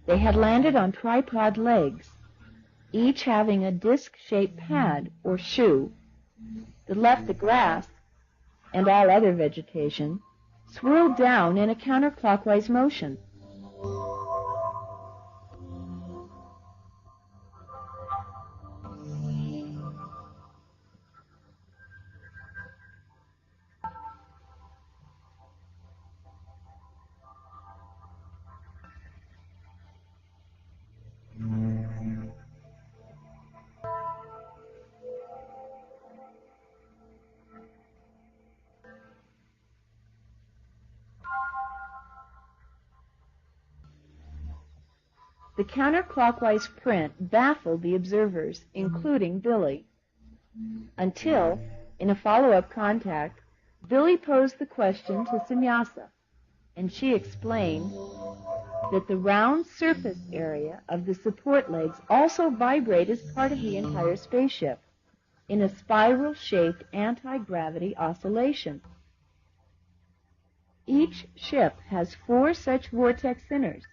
They had landed on tripod legs, each having a disc-shaped pad or shoe that left the grass and all other vegetation swirled down in a counterclockwise motion. The counterclockwise print baffled the observers, including Billy, until, in a follow-up contact, Billy posed the question to Samyasa, and she explained that the round surface area of the support legs also vibrate as part of the entire spaceship in a spiral-shaped anti-gravity oscillation. Each ship has 4 such vortex centers,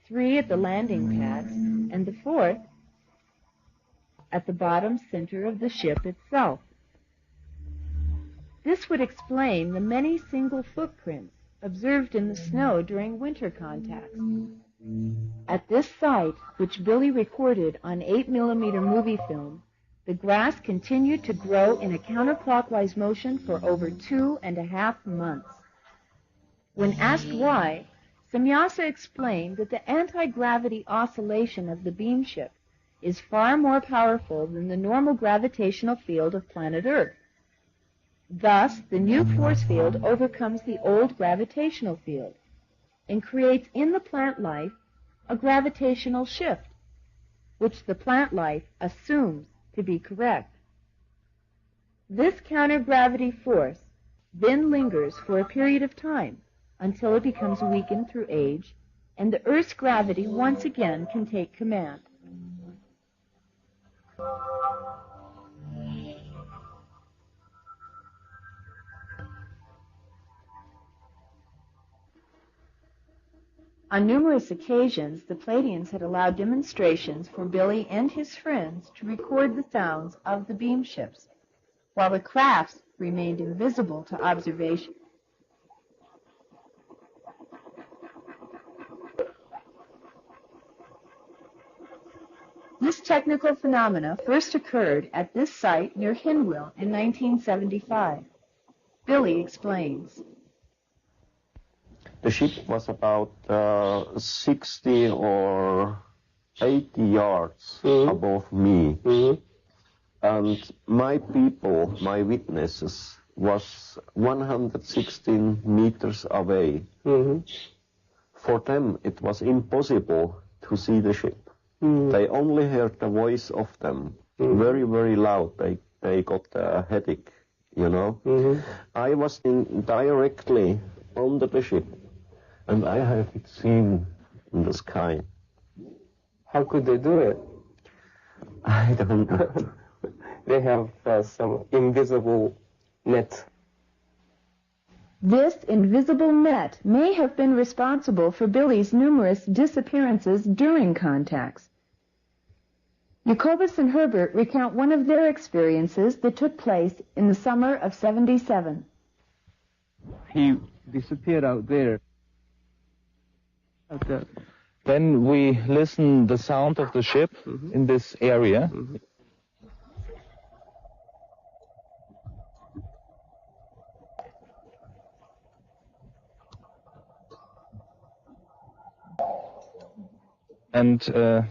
3 at the landing pads, and the 4th at the bottom center of the ship itself. This would explain the many single footprints observed in the snow during winter contacts. At this site, which Billy recorded on 8mm movie film, the grass continued to grow in a counterclockwise motion for over 2.5 months. When asked why, Samyasa explained that the anti-gravity oscillation of the beam ship is far more powerful than the normal gravitational field of planet Earth. Thus, the new force field overcomes the old gravitational field and creates in the plant life a gravitational shift, which the plant life assumes to be correct. This counter-gravity force then lingers for a period of time until it becomes weakened through age, and the Earth's gravity once again can take command. On numerous occasions, the Pleiadians had allowed demonstrations for Billy and his friends to record the sounds of the beam ships, while the crafts remained invisible to observation. This technical phenomena first occurred at this site near Hinwil in 1975. Billy explains. The ship was about 60 or 80 yards above me. And my people, my witnesses, was 116 meters away. For them, it was impossible to see the ship. They only heard the voice of them, very, very loud. They got a headache, you know. I was directly under the ship, and I have it seen in the sky. How could they do it? I don't know. They have some invisible net. This invisible net may have been responsible for Billy's numerous disappearances during contacts. Jacobus and Herbert recount one of their experiences that took place in the summer of '77. He disappeared out there. Then we listened the sound of the ship in this area. And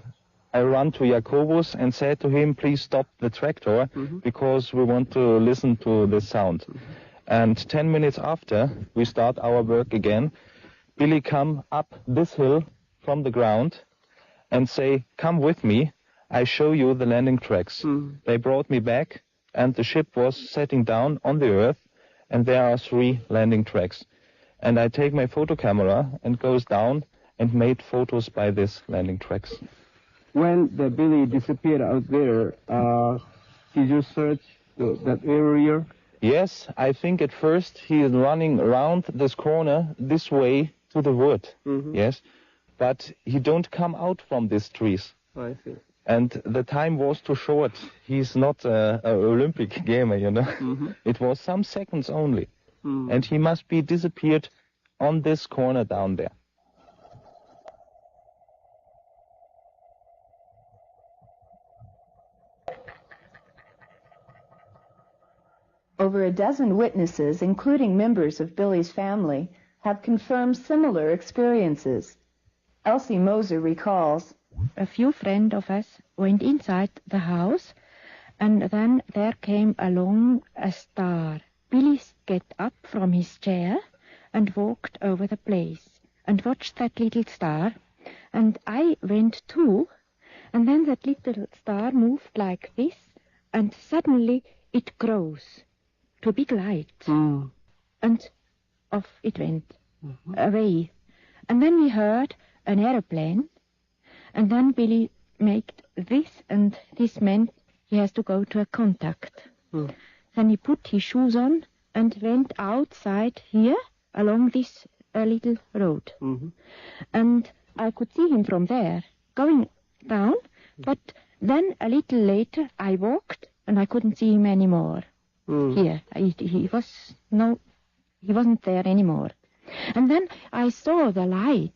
I ran to Jacobus and said to him, please stop the tractor, because we want to listen to the sound. And 10 minutes after we start our work again, Billy come up this hill from the ground and say, come with me, I show you the landing tracks. They brought me back, and the ship was setting down on the earth, and there are 3 landing tracks. And I take my photo camera and goes down and made photos by these landing tracks. When the Billy disappeared out there, did you search that area? Yes, I think at first he is running around this corner this way to the wood. Yes, but he don't come out from these trees. I see. And the time was too short. He's not an Olympic gamer, you know. Mm-hmm. It was some seconds only. Mm. And he must be disappeared on this corner down there. Over a dozen witnesses, including members of Billy's family, have confirmed similar experiences. Elsie Moser recalls, a few friends of us went inside the house, and then there came along a star. Billy got up from his chair and walked over the place and watched that little star, and I went too, and then that little star moved like this, and suddenly it grows to a big light, and off it went, away. And then we heard an aeroplane, and then Billy made this, and this meant he has to go to a contact. Then he put his shoes on and went outside here along this little road. And I could see him from there going down, but then a little later I walked and I couldn't see him anymore. Here, he wasn't there anymore. And then I saw the light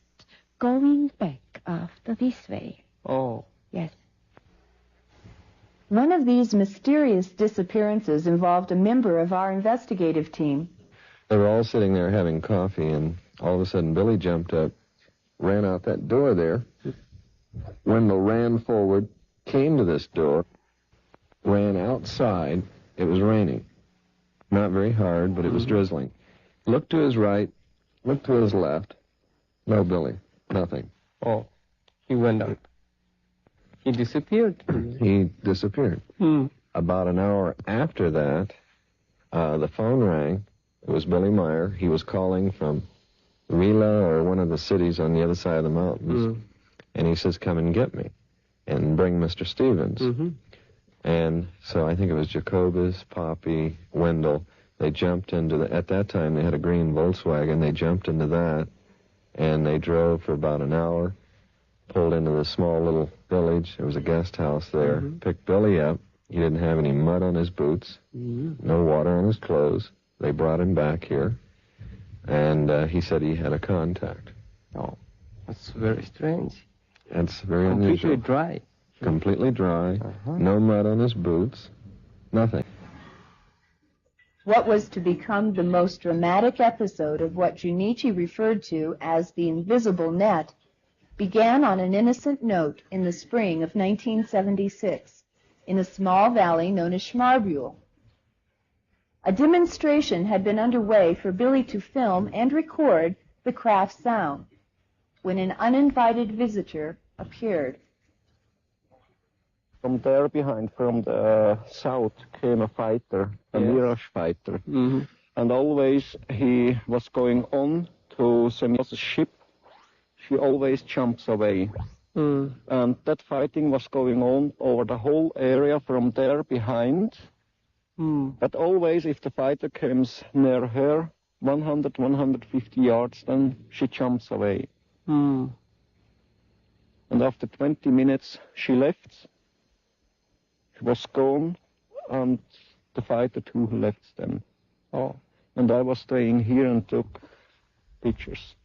going back after this way. Oh. Yes. one of these mysterious disappearances involved a member of our investigative team. They were all sitting there having coffee, and all of a sudden Billy jumped up, ran out that door there. Wendell ran forward, came to this door, ran outside. It was raining. Not very hard, but it was drizzling. Looked to his right, looked to his left. No Billy. Nothing. Oh. He went out. He disappeared. He disappeared. About an hour after that, the phone rang. It was Billy Meier. He was calling from Rila or one of the cities on the other side of the mountains. And he says, come and get me and bring Mr. Stevens. And so I think it was Jacobus, Poppy, Wendell. They jumped into at that time they had a green Volkswagen. They jumped into that, and they drove for about an hour, pulled into the small little village. There was a guest house there. Picked Billy up. He didn't have any mud on his boots, no water on his clothes. They brought him back here, and he said he had a contact. Oh, that's very strange. That's very Completely unusual. dry. Completely dry, no mud on his boots, nothing. What was to become the most dramatic episode of what Junichi referred to as the invisible net began on an innocent note in the spring of 1976 in a small valley known as Schmarbühl. A demonstration had been underway for Billy to film and record the craft's sound when an uninvited visitor appeared. From there behind, from the south, came a fighter, a Mirage fighter. And always he was going on to Semira's ship. She always jumps away. And that fighting was going on over the whole area from there behind. But always if the fighter comes near her, 100, 150 yards, then she jumps away. And after 20 minutes, she left. She was gone, and the fighter too left then. Oh. And I was staying here and took pictures.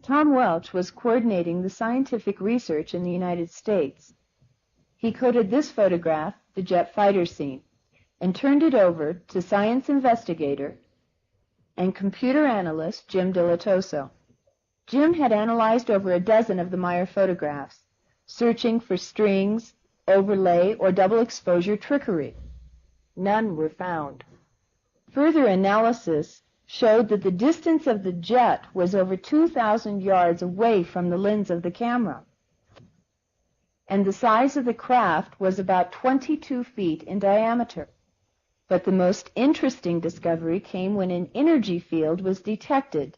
Tom Welch was coordinating the scientific research in the United States. He coded this photograph, the jet fighter scene, and turned it over to science investigator and computer analyst Jim Dilatoso. Jim had analyzed over a dozen of the Meier photographs, searching for strings, overlay, or double exposure trickery. None were found. Further analysis showed that the distance of the jet was over 2,000 yards away from the lens of the camera, and the size of the craft was about 22 feet in diameter. But the most interesting discovery came when an energy field was detected,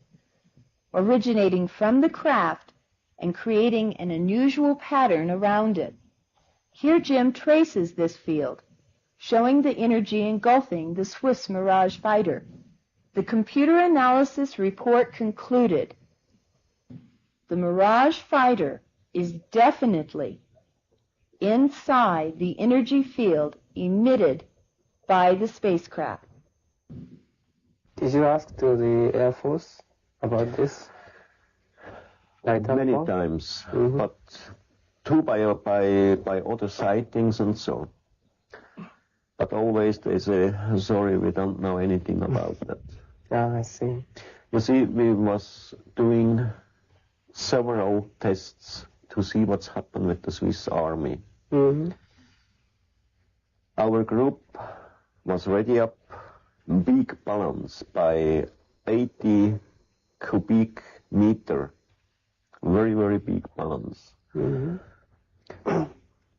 originating from the craft and creating an unusual pattern around it. Here Jim traces this field, showing the energy engulfing the Swiss Mirage fighter. The computer analysis report concluded the Mirage fighter is definitely inside the energy field emitted by the spacecraft. Did you ask to the Air Force about this? Many times, but too by other sightings and so. But always they say, sorry, we don't know anything about that. Ah, I see. You see, we was doing several tests to see what's happened with the Swiss Army. Our group was ready up big balloons by 80 cubic meter. Very, very big balloons.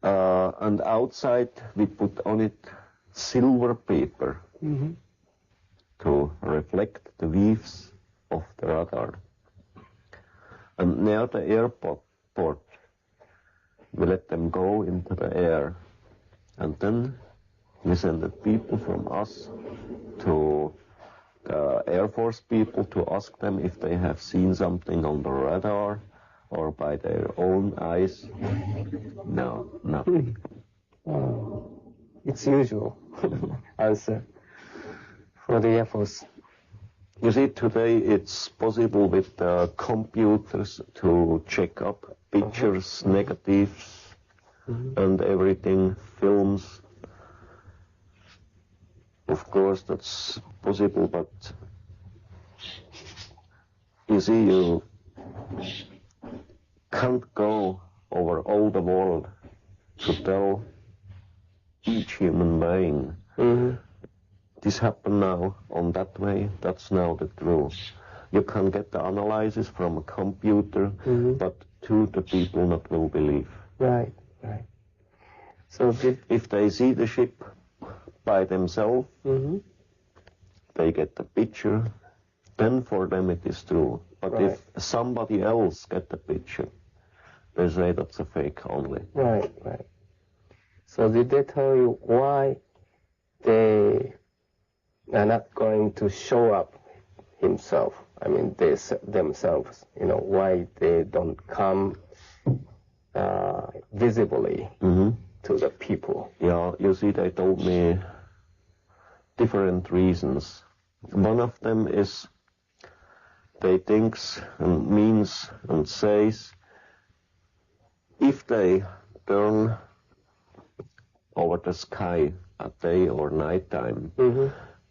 And outside we put on it silver paper to reflect the waves of the radar. And near the airport, we let them go into the air. And then we send the people from us to the Air Force people to ask them if they have seen something on the radar or by their own eyes. No, nothing. It's usual answer for the Air Force. You see, today it's possible with computers to check up pictures, negatives, and everything, films. Of course, that's possible, but you see, you can't go over all the world to tell each human being this happened now on that way, that's now the truth. You can get the analysis from a computer, but the people not will believe. Right. So if they see the ship by themselves, they get the picture, then for them it is true. But if somebody else get the picture, they say that's a fake only. Right. So did they tell you why they are not going to show up himself? I mean, themselves, why they don't come visibly to the people? Yeah, you see, they told me different reasons. One of them is they thinks and means and says if they turn over the sky at day or night time,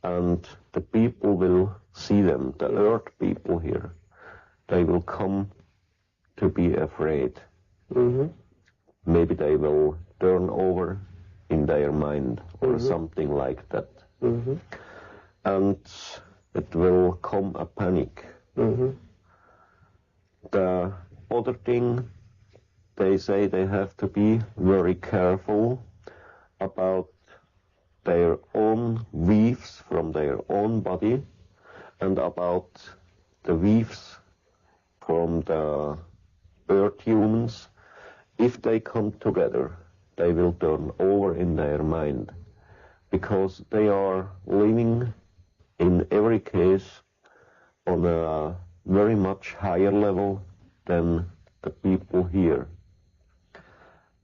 and the people will see them, the earth people here, they will come to be afraid. Maybe they will turn over in their mind or something like that. And it will come a panic. The other thing, they say they have to be very careful about their own weaves from their own body and about the weaves from the earth humans. If they come together, they will turn over in their mind, because they are living in every case on a very much higher level than the people here.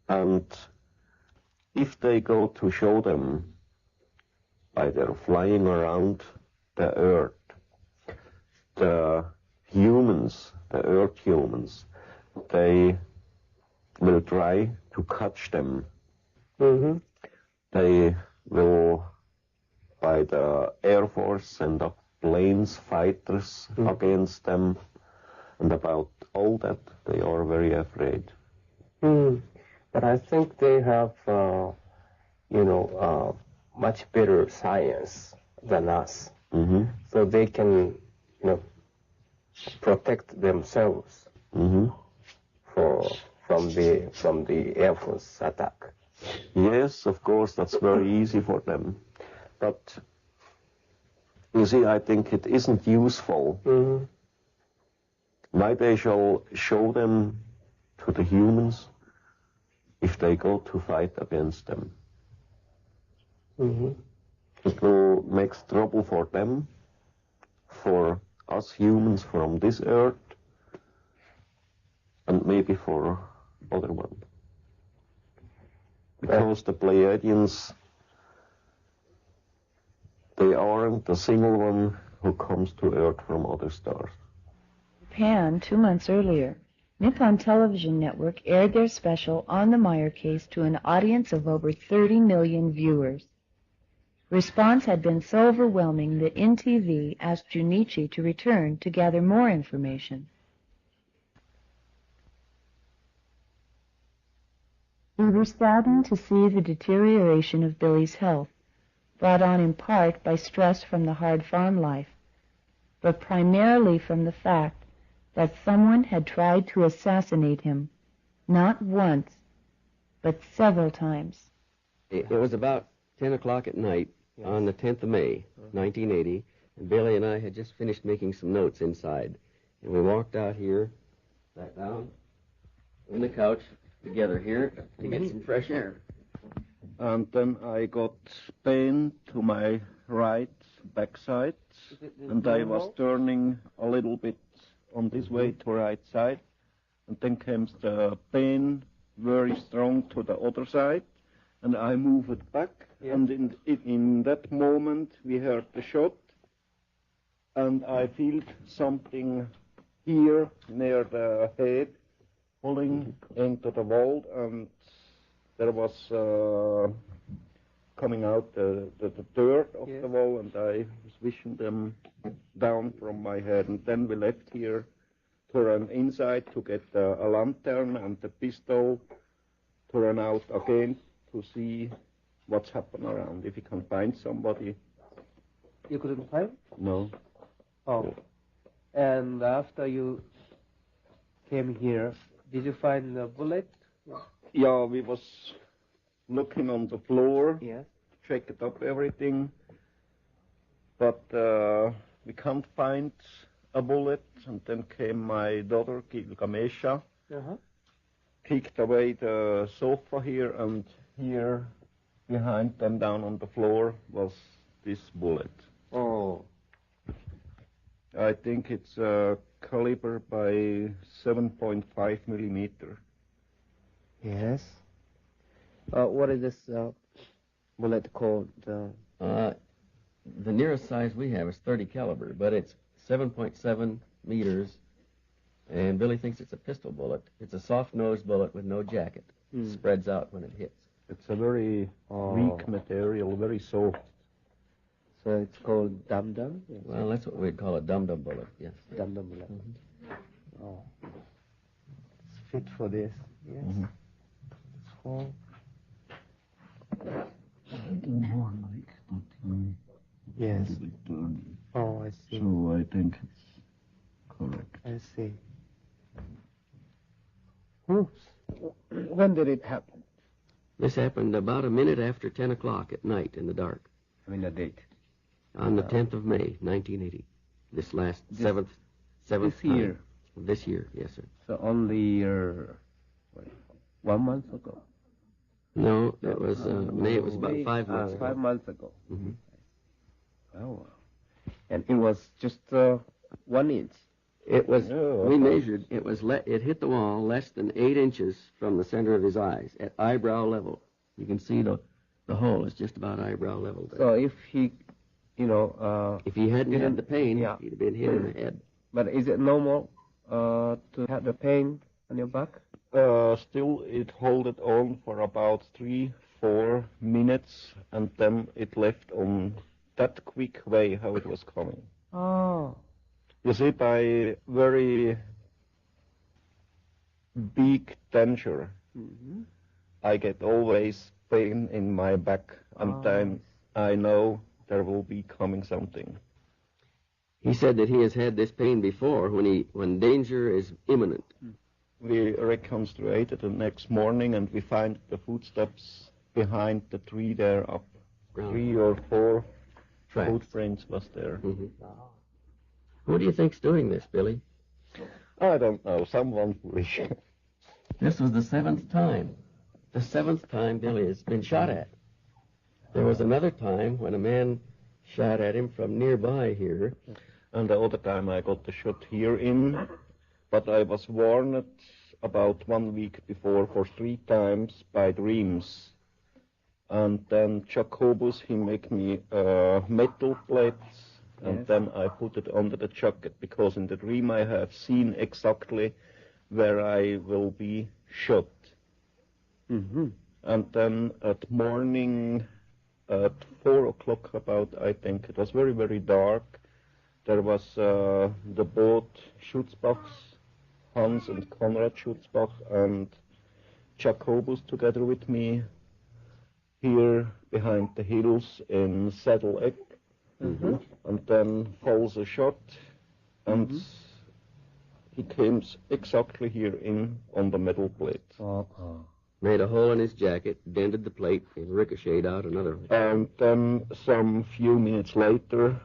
And if they go to show them by their flying around the earth, the humans, the earth humans, they will try to catch them. They will, by the Air Force, send up planes, fighters against them, and about all that they are very afraid. But I think they have, much better science than us, so they can, protect themselves from the Air Force attack. Yes, of course, that's very easy for them. But you see, I think it isn't useful. Why they shall show them to the humans if they go to fight against them. It will make trouble for them, for us humans from this earth, and maybe for other ones. Because the Pleiadians, they aren't a single one who comes to Earth from other stars. Japan, 2 months earlier, Nippon Television Network aired their special on the Meier case to an audience of over 30 million viewers. Response had been so overwhelming that NTV asked Junichi to return to gather more information. We were saddened to see the deterioration of Billy's health, brought on in part by stress from the hard farm life, but primarily from the fact that someone had tried to assassinate him, not once, but several times. It was about 10 o'clock at night on the 10th of May, 1980, and Billy and I had just finished making some notes inside. And we walked out here, sat down on the couch together here to get some fresh air. And then I got pain to my right backside, and I was turning a little bit on this way to right side, and then came the pain very strong to the other side, and I moved it back, and in that moment we heard the shot, and I felt something here near the head pulling into the wall, and there was coming out the dirt of the wall, and I was wishing them down from my head. And then we left here to run inside to get a lantern and the pistol to run out again to see what's happened around, if you can find somebody. You couldn't find? No. Oh. And after you came here, did you find a bullet? Yeah, we was looking on the floor, Yes. checked up everything, but we can't find a bullet. And then came my daughter, Gilgamesha, kicked away the sofa here, and here behind them down on the floor was this bullet. Oh. I think it's a caliber by 7.5 millimeter. Yes. What is this bullet called? The nearest size we have is 30 caliber, but it's 7.7 meters, and Billy thinks it's a pistol bullet. It's a soft-nosed bullet with no jacket. Spreads out when it hits. It's a very weak material, very soft. So it's called dum-dum? Yes. Well, that's what we'd call a dum-dum bullet, yes. Dum-dum bullet. Oh. It's fit for this, yes. So, yes. Oh, I see. So I think it's correct. I see. When did it happen? This happened about a minute after 10 o'clock at night in the dark. I mean, the date. On the 10th of May, 1980. This last seventh This time. year? This year, yes, sir. So only 1 month ago? No, it was May. It was about 5 months ago. 5 months ago. Mm-hmm. Oh, and it was just 1 inch. It was. We measured. It was. It hit the wall less than 8 inches from the center of his eyes at eyebrow level. You can see the hole is just about eyebrow level there. So if he, if he hadn't had the pain, yeah. he'd have been hit in the head. But is it normal to have the pain on your back? Still, it held it on for about 3-4 minutes, and then it left on that quick way how it was coming. Oh. You see, by very big danger, I get always pain in my back, and then I know there will be coming something. He said that he has had this pain before when danger is imminent. We reconstructed the next morning, and we find the footsteps behind the tree there up 3 or 4 Tracks. footprints was there. Who do you think's doing this, Billy? I don't know, someone foolish. This was the 7th time. The 7th time Billy has been shot at. There was another time when a man shot at him from nearby here. And the other time I got the shot here in, but I was warned about 1 week before for 3 times by dreams. And then Jacobus, he make me metal plates, and then I put it under the jacket, because in the dream I have seen exactly where I will be shot. And then at morning, at 4 o'clock about, I think, it was very, very dark. There was the boat Schutzbach, Hans and Konrad Schutzbach, and Jacobus together with me here behind the hills in Saddle Egg. And then falls a shot, and he came exactly here in on the metal plate. Made a hole in his jacket, dented the plate, and ricocheted out another one. And then some few minutes later,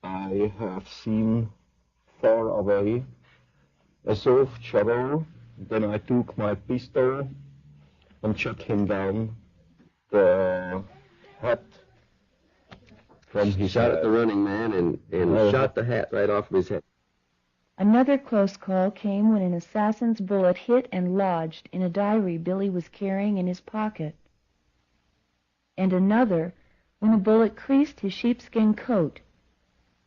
I have seen far away a soft shadow. Then I took my pistol and shot him down the hat from his Shot head. at the running man and shot the hat right off of his head. Another close call came when an assassin's bullet hit and lodged in a diary Billy was carrying in his pocket. And another when a bullet creased his sheepskin coat.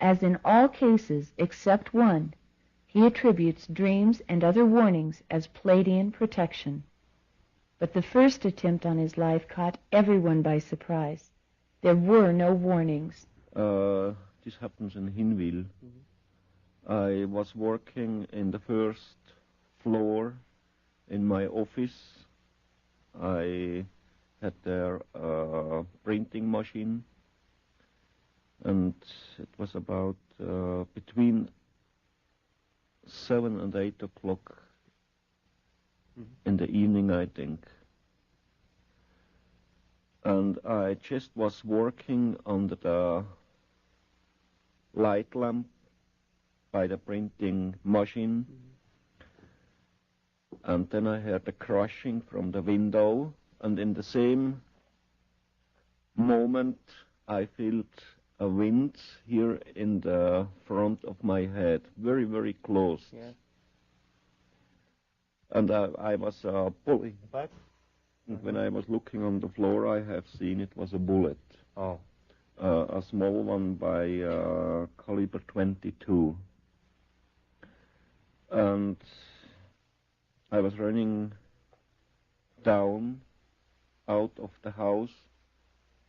As in all cases except one, he attributes dreams and other warnings as Palladian protection. But the first attempt on his life caught everyone by surprise. There were no warnings. This happens in Hinwil. I was working in the first floor in my office. I had there a printing machine, and it was about between 7 and 8 o'clock in the evening, I think. And I just was working under the light lamp by the printing machine. And then I heard a crashing from the window, and in the same moment I felt a wind here in the front of my head, very, very close. And I was pulling back, and when I was looking on the floor, I have seen it was a bullet. A small one by caliber 22. And I was running down out of the house.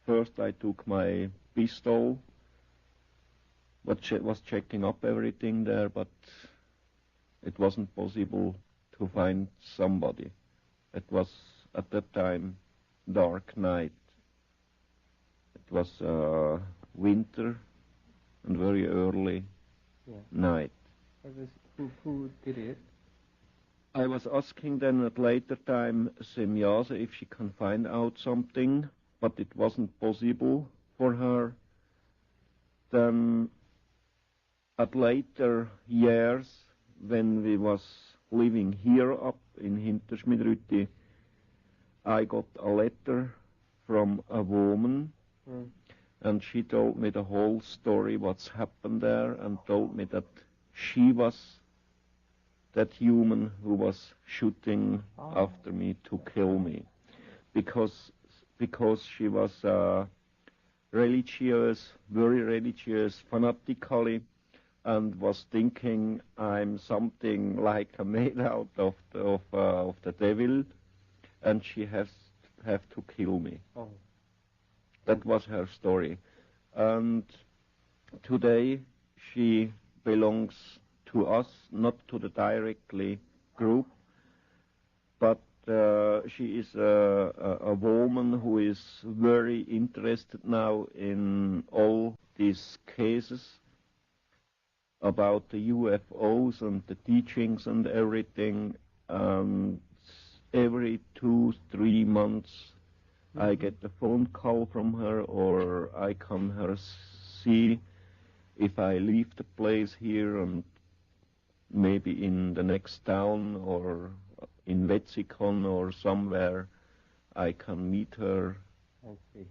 First I took my pistol, but was checking up everything there, but it wasn't possible to find somebody. It was at that time dark night. It was winter and very early night. Who did it? I was asking then at later time Semjase if she can find out something, but it wasn't possible for her. Then at later years, when we was living here up in Hinterschmidrütti, I got a letter from a woman, and she told me the whole story, what's happened there, and told me that she was that human who was shooting after me to kill me, because she was religious, very religious, fanatically, and was thinking I'm something like made out of the devil, and she have to kill me. That was her story, and today she belongs to us, not to the directly group, but she is a woman who is very interested now in all these cases about the UFOs and the teachings and everything. Every 2-3 months I get a phone call from her, or I come her see if I leave the place here and maybe in the next town or in Vetsikon or somewhere I can meet her. I see.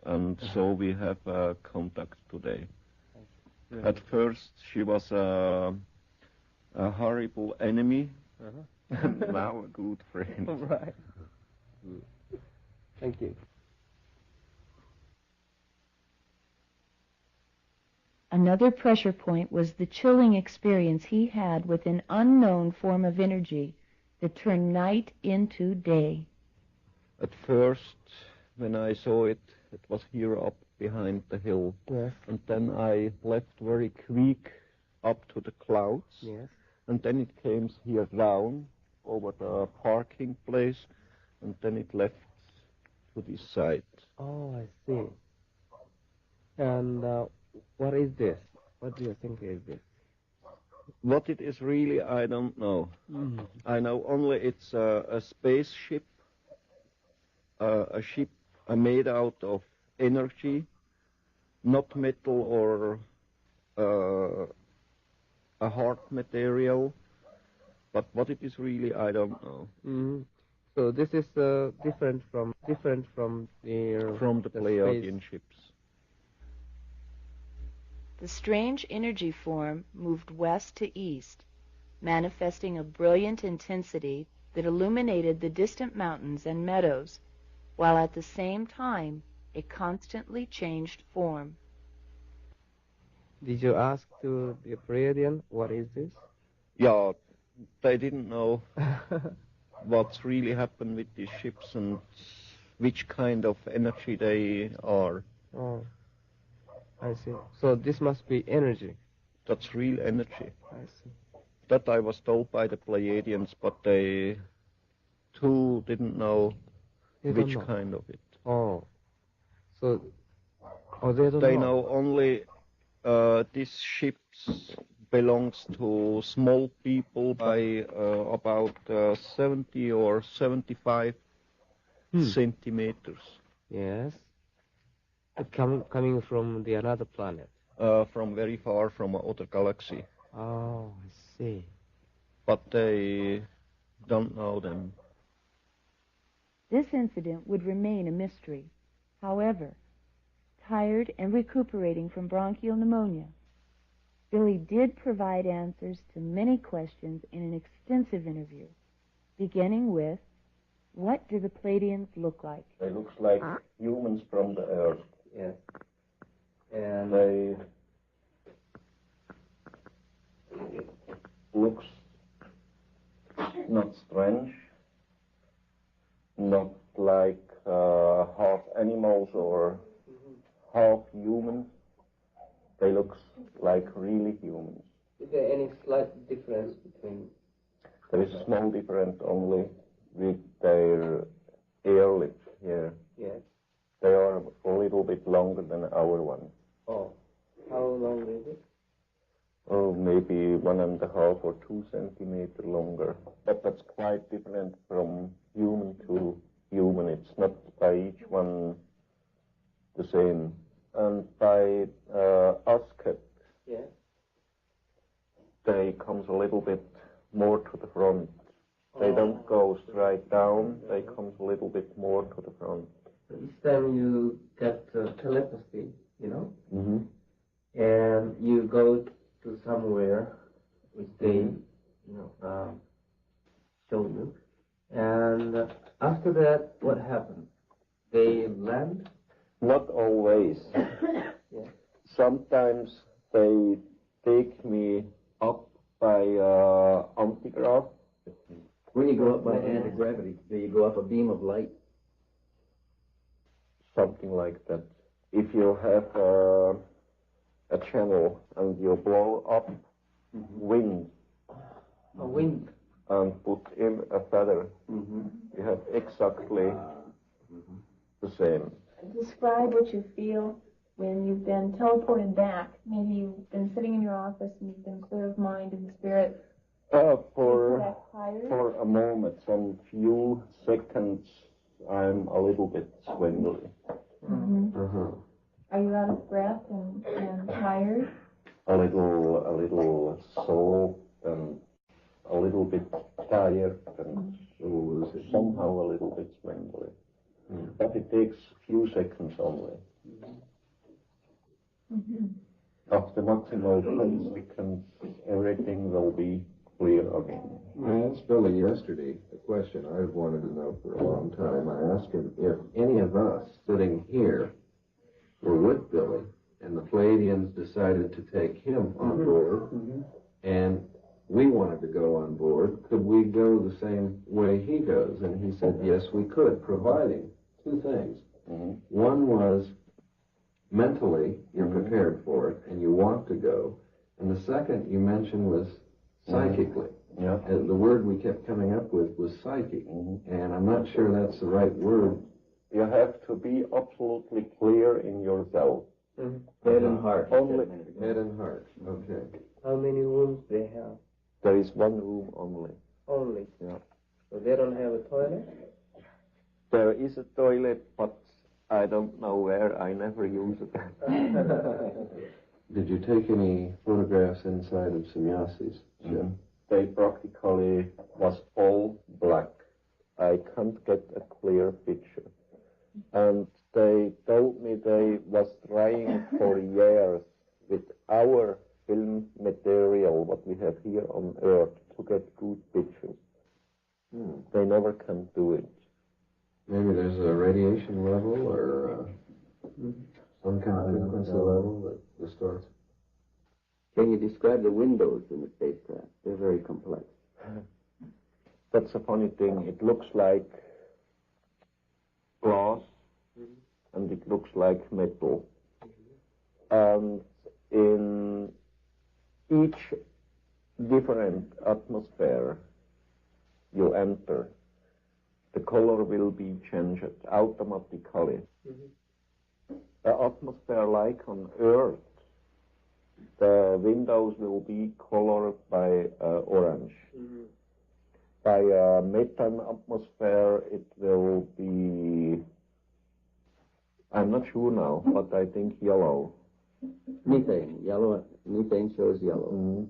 And so we have contact today. At first she was a horrible enemy, and now a good friend. Right. Thank you. Another pressure point was the chilling experience he had with an unknown form of energy that turned night into day. At first, when I saw it, it was here up behind the hill. Yes. And then I left very quick up to the clouds. Yes. And then it came here down over the parking place, and then it left to this side. Oh, I see. And what is this? What do you think is this? What it is really, I don't know. I know only it's a spaceship, a ship made out of energy, not metal or a hard material. But what it is really, I don't know. So this is different from the Pleiadian ships. The strange energy form moved west to east, manifesting a brilliant intensity that illuminated the distant mountains and meadows, while at the same time it constantly changed form. Did you ask to the Pleiadian, what is this? Yeah, they didn't know what's really happened with these ships and which kind of energy they are. Oh, I see. So this must be energy. That's real energy. I see. That I was told by the Pleiadians, but they too didn't know which kind of it. Oh, so they don't know. They know only these ships belongs to small people by about 70 or 75 centimeters. Yes. Coming from the another planet. From very far from another galaxy. Oh, I see. But they don't know them. This incident would remain a mystery. However, tired and recuperating from bronchial pneumonia, Billy did provide answers to many questions in an extensive interview, beginning with, what do the Pleiadians look like? They look like humans from the Earth. Yes. And They looks not strange, not like half animals or half humans. They look like really humans. is there any slight difference between? There is a small difference only with their ear lips here. Yes. They are a little bit longer than our one. Oh, how long is it? Oh, maybe 1.5 or 2 centimeters longer. But that's quite different from human to human. It's not by each one the same. And by Asket, Yes. they comes a little bit more to the front. They don't go straight down. They comes a little bit more to the front. Each time you get telepathy, you know, Mm-hmm. and you go to somewhere which they, show you, and after that, what happens? They land? Not always. Yeah. Sometimes they take me up by antigrav. When you go up by anti-gravity, do you go up a beam of light? Something like that. If you have a channel and you blow up wind A wind. and put in a feather, you have exactly the same. Describe what you feel when you've been teleported back. Maybe you've been sitting in your office and you've been clear of mind and spirit. For a moment, some few seconds, I'm I'm a little bit swindly. Are you out of breath and tired? A little sore and a little bit tired and somehow a little bit swindly. But it takes few seconds only. After maximal seconds, everything will be clear again. I asked Billy yesterday a question I've wanted to know for a long time. I asked him if any of us sitting here were with Billy and the Palladians decided to take him on board and we wanted to go on board, could we go the same way he goes? And he said, yes, we could, providing two things. One was mentally you're prepared for it and you want to go. And the second you mentioned was psychically. And the word we kept coming up with was psychic. And I'm not sure that's the right word. You have to be absolutely clear in yourself. Head and heart. Only head and heart. Okay. How many rooms they have? There is one room only. Only? Yeah. So they don't have a toilet? There is a toilet, but I don't know where. I never use it. Did you take any photographs inside of Sannyasis? They practically was all black. I can't get a clear picture. And they told me they was trying for years with our film material, what we have here on Earth, to get good pictures. They never can do it. Maybe there's a radiation level or some kind of frequency level that distorts. Can you describe the windows in the spacecraft? They're very complex. That's a funny thing. It looks like glass and it looks like metal. And in each different atmosphere you enter, the color will be changed automatically. The atmosphere like on Earth, the windows will be colored by orange. By a methane atmosphere, it will be, I'm not sure now, but I think yellow. Methane, yellow. Methane shows yellow.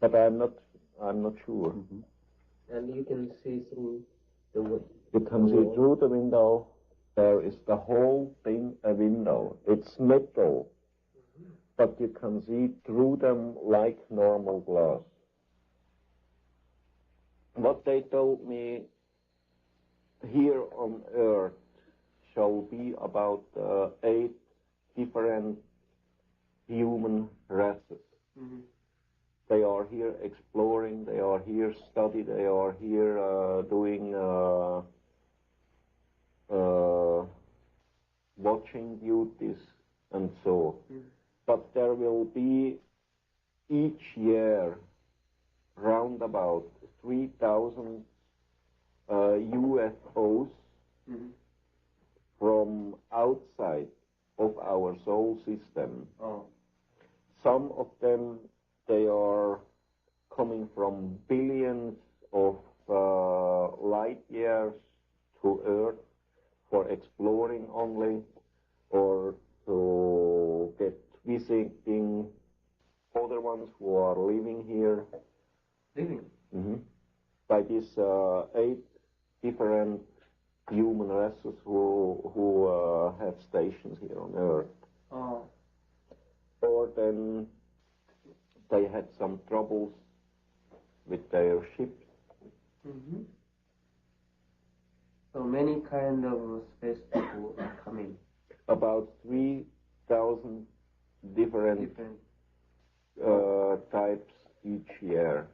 But I'm not sure. And you can see through the window. You can see through the window. There is the whole thing a window. It's metal, but you can see through them like normal glass. What they told me here on Earth shall be about 8 different human races. They are here exploring, they are here studying, they are here doing watching duties and so. But there will be each year round about 3,000 UFOs from outside of our solar system. Some of them, they are coming from billions of light years to Earth for exploring only, or to get visiting other ones who are living here. By these 8 different human races who have stations here on Earth. Or then they had some troubles with their ships. So many kind of space people are coming. About 3,000 different types each year.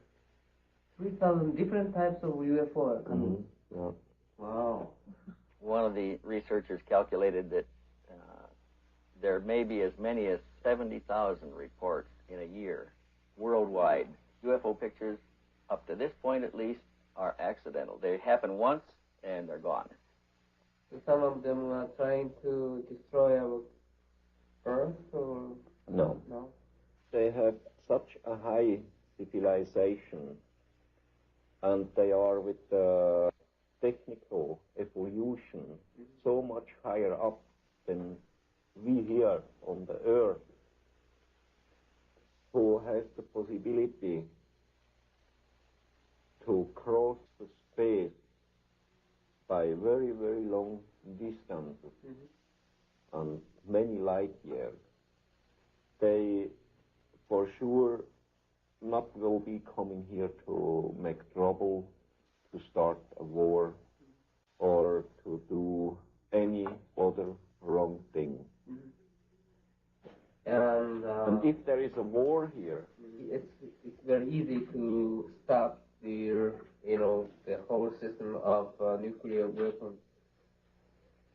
3,000 different types of UFO are coming. Yeah. Wow. One of the researchers calculated that there may be as many as 70,000 reports in a year worldwide. UFO pictures, up to this point at least, are accidental. They happen once and they're gone. So some of them are trying to destroy our Earth, or no? They have such a high civilization, and they are with technical evolution so much higher up than we here on the Earth, who has the possibility to cross the space by very, very long distances and many light years, they for sure not will be coming here to make trouble, to start a war, or to do any other wrong thing. And if there is a war here, it's very easy to stop the whole system of nuclear weapons.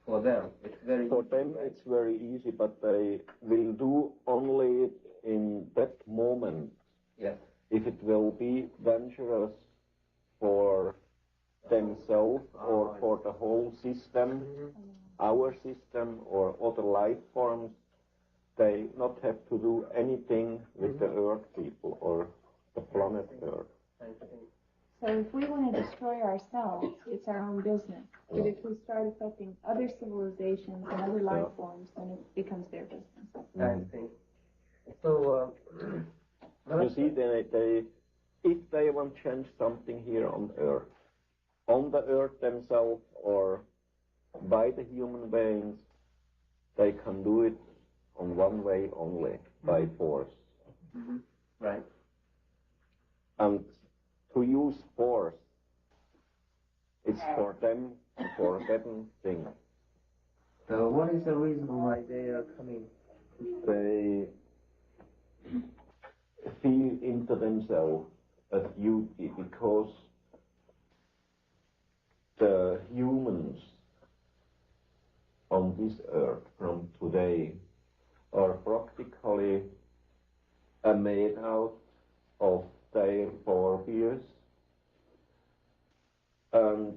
For them, it's very for them it's very easy, but they will do only in that moment. Yes. If it will be dangerous for themselves or for the whole system, our system or other life forms, they not have to do anything with the Earth people or the planet Earth. So if we want to destroy ourselves, it's our own business. But if we start affecting other civilizations and other life forms, then it becomes their business. I see. So, you see, if they want to change something here on the Earth themselves or by the human beings, they can do it on one way only, by force. Right. And to use force, it's for them a forbidden thing. So what is the reason why they are coming? They feel into themselves a duty because the humans on this earth from today are practically made out of their forebears and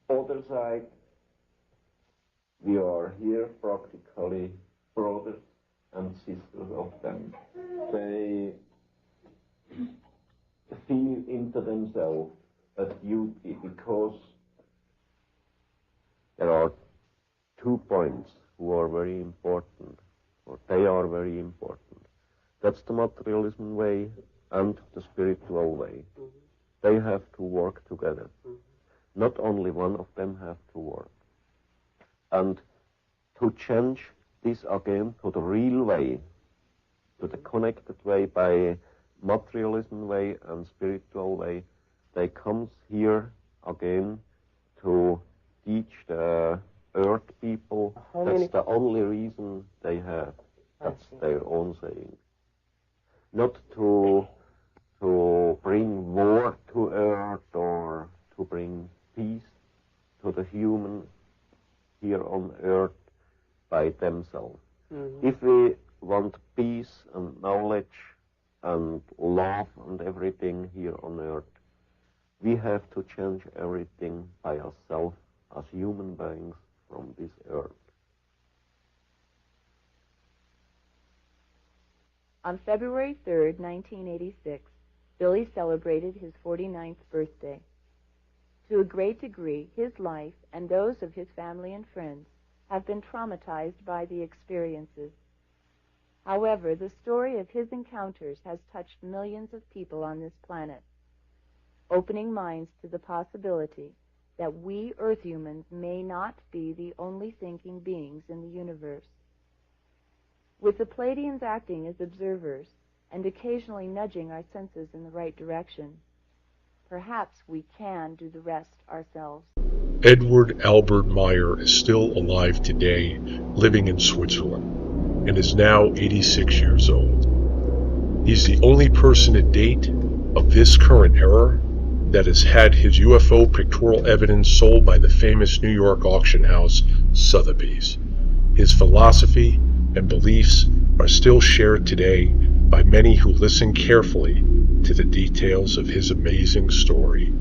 other side we are here practically brothers and sisters of them. They feel into themselves a duty because there are 2 points who are very important, or they are very important. That's the materialism way and the spiritual way. They have to work together. Not only one of them have to work. And to change this again to the real way, to the connected way by materialism way and spiritual way, they comes here again to teach the earth people. That's the only reason they have. That's their own saying. Not to bring war to earth or to bring peace to the human here on earth by themselves. If we want peace and knowledge and love and everything here on earth, we have to change everything by ourselves as human beings from this earth. On February 3rd, 1986, Billy celebrated his 49th birthday. To a great degree, his life and those of his family and friends have been traumatized by the experiences. However, the story of his encounters has touched millions of people on this planet, opening minds to the possibility that we Earth humans may not be the only thinking beings in the universe. With the Pleiadians acting as observers and occasionally nudging our senses in the right direction, perhaps we can do the rest ourselves. Edward Albert Meier is still alive today, living in Switzerland, and is now 86 years old. He's the only person to date of this current era that has had his UFO pictorial evidence sold by the famous New York auction house Sotheby's. His philosophy and beliefs are still shared today by many who listen carefully to the details of his amazing story.